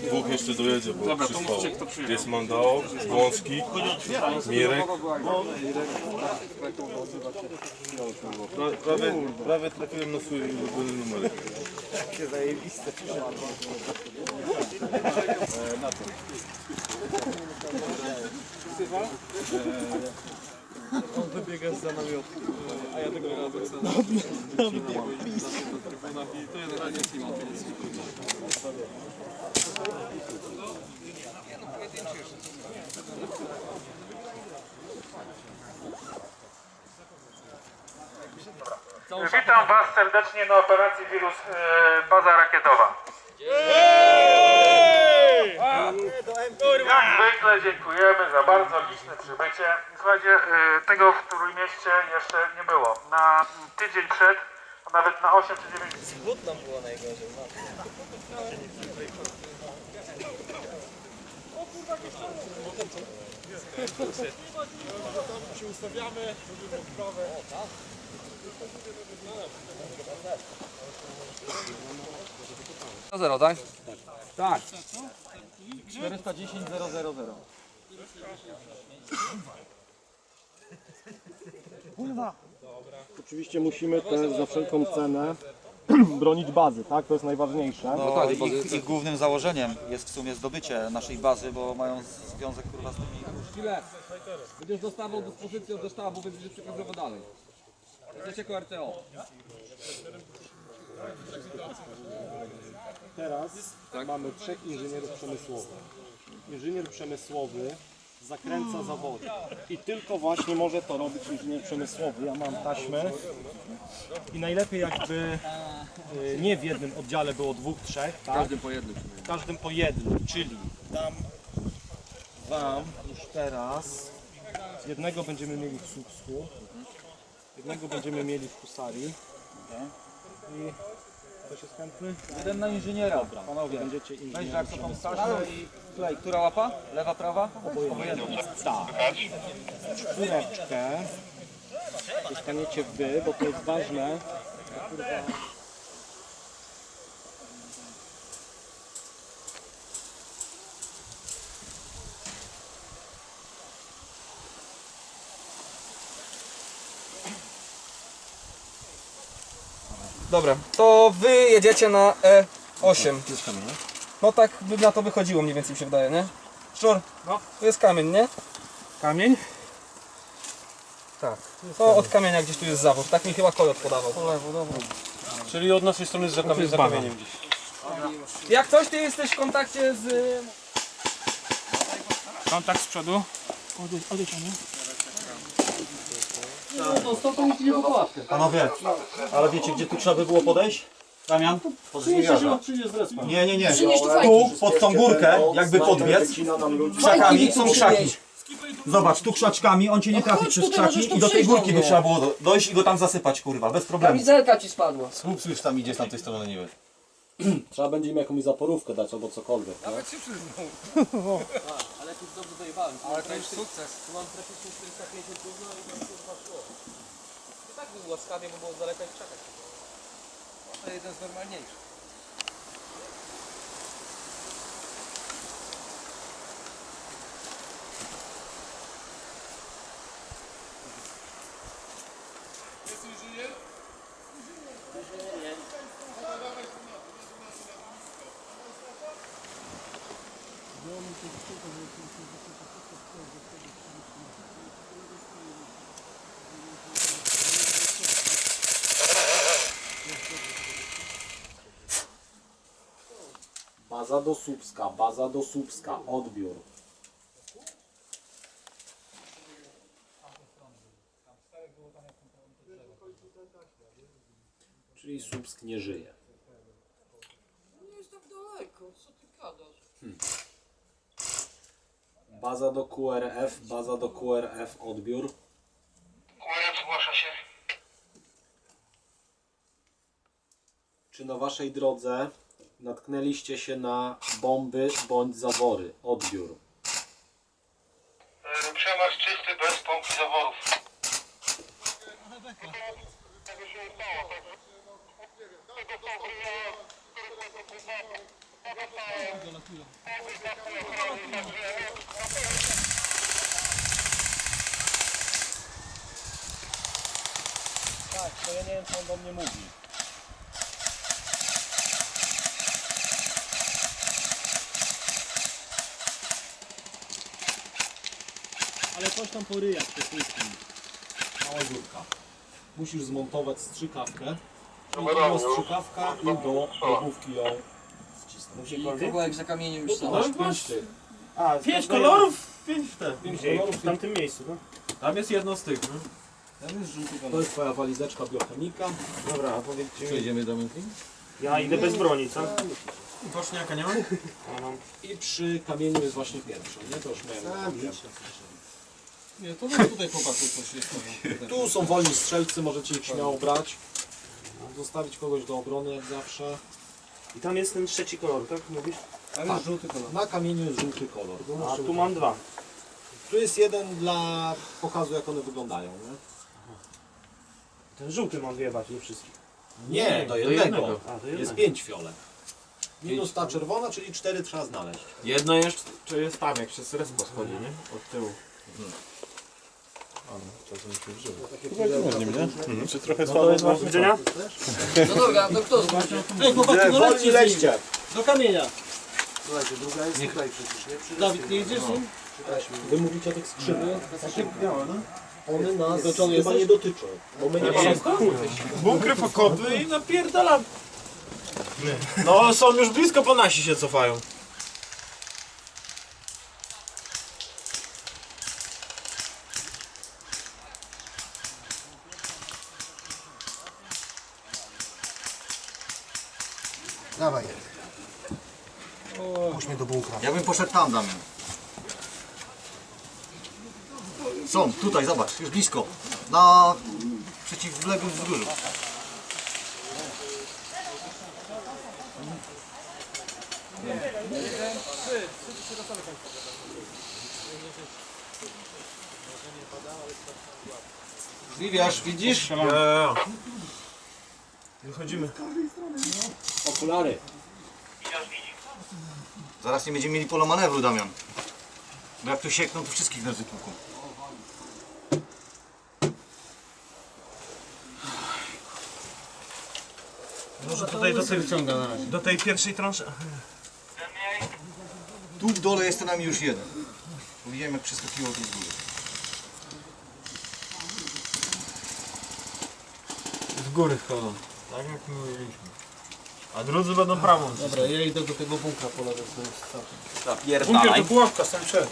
Dwóch jeszcze dojedzie, bo jest Mandao, Wąski, Mirek. Prawie trafiłem na swój ulubiony numer. Takie zajebiste. On wybiega za namiotu, a ja tego razem sam. To generalnie jest nie ma. Witam Was serdecznie na operacji Wirus Baza Rakietowa. Jak zwykle dziękujemy za bardzo liczne przybycie. Słuchajcie, tego w Trójmieście jeszcze nie było. Na tydzień przed, a nawet na 8 czy 9 dni. Zbud nam było najgorzej. Się ustawiamy, robimy odprawę. To 0, tak? Tak. 410 000. Oczywiście musimy też za wszelką cenę bronić bazy, tak? To jest najważniejsze. No, ich głównym założeniem jest w sumie zdobycie naszej bazy, bo mają związek kurwa z tymi... Chwilę. Będziesz dostawał dyspozycję do sztabu, będziesz przekazywał dalej. Jesteś jako RTO. Teraz mamy 3 inżynierów przemysłowych. Inżynier przemysłowy zakręca zawory i tylko właśnie może to robić inżynier przemysłowy. Ja mam taśmę i najlepiej jakby nie w jednym oddziale było 2, 3, tak? Każdy po jednym. W każdym po jednym, czyli dam Wam już teraz, jednego będziemy mieli w Słupsku, jednego będziemy mieli w Husarii i ktoś jest chętny? Jeden na inżyniera, panowie. Będziecie Weź inżynier. jak to tą taśmę i klej. Która łapa? Lewa, prawa? Obojętnie. Tak. Czwóreczkę dostaniecie Wy, bo to jest ważne. Dobra, to wy jedziecie na E8. No tak by na to wychodziło, mniej więcej mi się wydaje, nie? Szczur, no. Tu jest kamień, nie? Kamień? Tak. To od kamienia gdzieś tu jest zawód. Tak mi chyba Kojot podawał. Czyli od naszej strony za kamieniem gdzieś. Jak coś, ty jesteś w kontakcie z... Kontakt z przodu. Panowie, ale wiecie gdzie tu trzeba by było podejść? Damian? Pod żniwiarza. Nie. Tu, pod tą górkę, jakby podbiec. Krzakami, są krzaki. Zobacz, tu krzaczkami, on cię nie trafi przez krzaki i do tej górki by trzeba było dojść i go tam zasypać, kurwa, bez problemu. Kamizelka ci spadła. Słup już tam idzie z tamtej strony niby. Trzeba będzie im jakąś zaporówkę dać albo cokolwiek. Nawet się przyznał. Ale tu dobrze dojebałem. Ale to już sukces. Tu mam praktycznie 450 równo i to chyba szło. I tak był łaskawie, bo było z daleka i czekać. To jeden z normalniejszych. Baza do Słupska, odbiór. Czyli Słupsk nie żyje. Nie jest tak daleko, co ty gadasz? Baza do QRF, odbiór. QRF zgłasza się. Czy na waszej drodze natknęliście się na bomby bądź zawory? Odbiór. Przemarsz czysty, bez pomp i zaworów. Tak, to ja nie wiem, co on do mnie mówi. Ale coś tam po ryjach wszystkim. Mała dziurka. Musisz zmontować strzykawkę. I do strzykawka i do główki ją wcisnąć. I kawałek za kamieniem już są. Masz 5 tych. A, 5 kolorów? 5 5 kolorów w tamtym miejscu, no? Tam jest jedno z tych. To jest twoja walizeczka biochemika. Dobra, a powiedzcie mi. Przejdziemy do myśli? Ja idę bez broni, co? Boczniaka nie ma? I przy kamieniu jest właśnie pierwsza, nie? To już miałem. Nie, to no tutaj chłopaku coś jest. Tu są wolni strzelcy, możecie ich śmiało brać. Zostawić kogoś do obrony jak zawsze. I tam jest ten trzeci kolor, tak mówisz? Tam jest żółty kolor. Na kamieniu jest żółty kolor. A tu mam 2. Tu jest jeden dla pokazu, jak one wyglądają, nie? Ten żółty mam wyjebać, nie wszystkich. Nie, do jednego. A, to Jest 5 fiolek. Minus ta czerwona, czyli 4 trzeba znaleźć. Jedno jest, czy jest tam, jak przez respo schodzi, nie? Od tyłu. Czy trochę słabo do widzenia? No dobra, no kto? Ej, chłopaki, no lećcie, lećcie. Do kamienia. Słuchajcie, druga jest tutaj przecież, nie? Przy Dawid, nie idziesz? Wy mówicie o tych skrzyniach. One nas Zmęczony chyba jesteś? nie dotyczą. Bo my nie mamy. Bunkry po kotły i napierdalam. No, są już blisko, po nasi się cofają. Dawaj. Puść mnie do bunkra. Ja bym poszedł tam, Damian. Są, tutaj, zobacz, już blisko. Na przeciwległym wzgórzu. Liwiasz, widzisz? Wychodzimy. Okulary. Zaraz nie będziemy mieli pola manewru, Damian. Bo jak tu siekną, to wszystkich nas wytłuką. Może tutaj do tej pierwszej transzy. Tu w dole jest nami już jeden. Bo widziałem, jak przeskakiło tu z góry. Z góry wchodzą. Tak jak mówiliśmy. A drudzy będą prawą. Dobra, ja idę do tego bunkra po lewej stronie. Bunkier to pułapka, sam przed.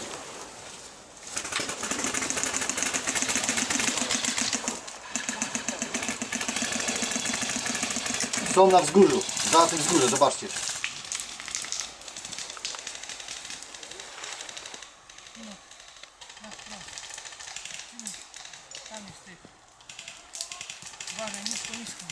Są na wzgórzu. Za tym wzgórze, zobaczcie. Tam jest ty. Uważaj, nisko, nisko.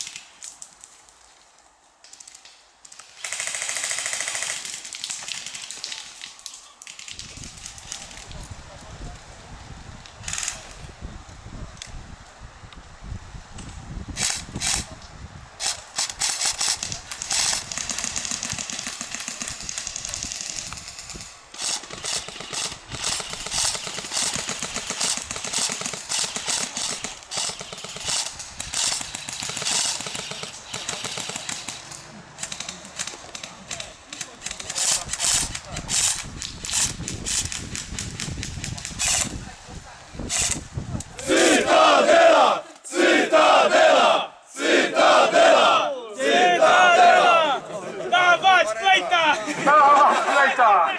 No, lejta!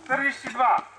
42.